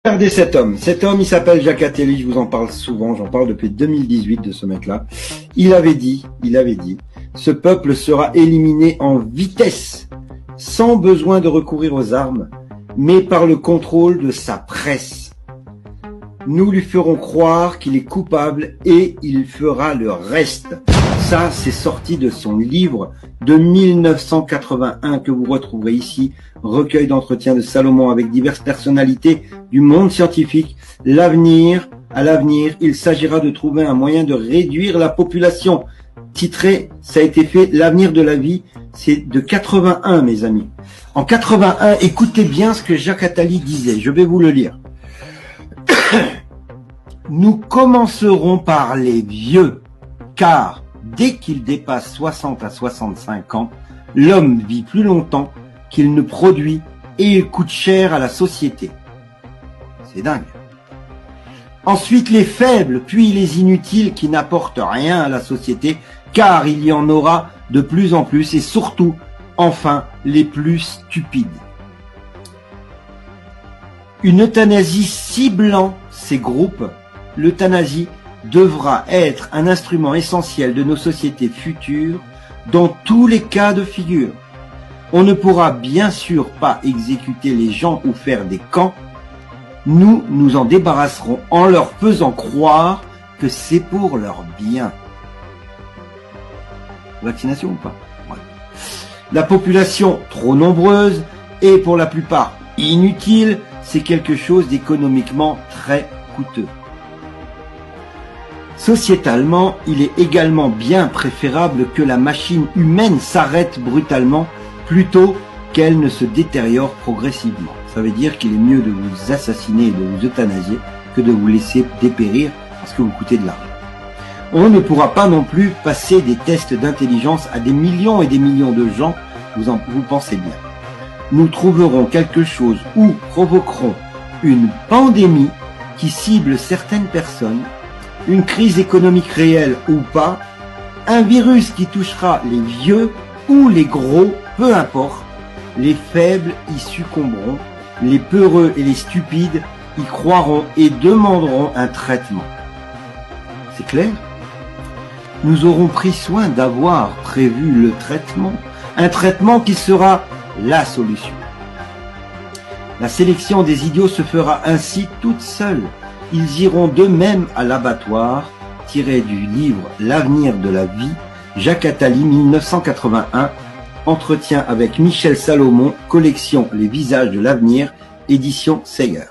Regardez cet homme. Cet homme, il s'appelle Jacques Attali, je vous en parle souvent, j'en parle depuis 2018 de ce mec-là. Il avait dit, ce peuple sera éliminé en vitesse, sans besoin de recourir aux armes, mais par le contrôle de sa presse. Nous lui ferons croire qu'il est coupable et il fera le reste. Ça, c'est sorti de son livre de 1981 que vous retrouverez ici, recueil d'entretiens de Salomon avec diverses personnalités du monde scientifique. À l'avenir, il s'agira de trouver un moyen de réduire la population. Titré, ça a été fait, l'avenir de la vie, c'est de 81, mes amis. En 81, écoutez bien ce que Jacques Attali disait, je vais vous le lire. Nous commencerons par les vieux, car dès qu'il dépasse 60 à 65 ans, l'homme vit plus longtemps qu'il ne produit et il coûte cher à la société. C'est dingue. Ensuite, les faibles, puis les inutiles qui n'apportent rien à la société, car il y en aura de plus en plus, et surtout, enfin, les plus stupides. Une euthanasie ciblant ces groupes, l'euthanasie devra être un instrument essentiel de nos sociétés futures dans tous les cas de figure. On ne pourra bien sûr pas exécuter les gens ou faire des camps. Nous nous en débarrasserons en leur faisant croire que c'est pour leur bien. Vaccination ou pas? Ouais. La population trop nombreuse et pour la plupart inutile, c'est quelque chose d'économiquement très coûteux. Sociétalement, il est également bien préférable que la machine humaine s'arrête brutalement plutôt qu'elle ne se détériore progressivement. Ça veut dire qu'il est mieux de vous assassiner et de vous euthanasier que de vous laisser dépérir parce que vous coûtez de l'argent. On ne pourra pas non plus passer des tests d'intelligence à des millions et des millions de gens, vous pensez bien. Nous trouverons quelque chose ou provoquerons une pandémie qui cible certaines personnes, une crise économique réelle ou pas, un virus qui touchera les vieux ou les gros, peu importe, les faibles y succomberont, les peureux et les stupides y croiront et demanderont un traitement. C'est clair? Nous aurons pris soin d'avoir prévu le traitement, un traitement qui sera la solution. La sélection des idiots se fera ainsi toute seule. Ils iront d'eux-mêmes à l'abattoir, tiré du livre L'avenir de la vie, Jacques Attali, 1981, entretien avec Michel Salomon, collection Les visages de l'avenir, édition Seyer.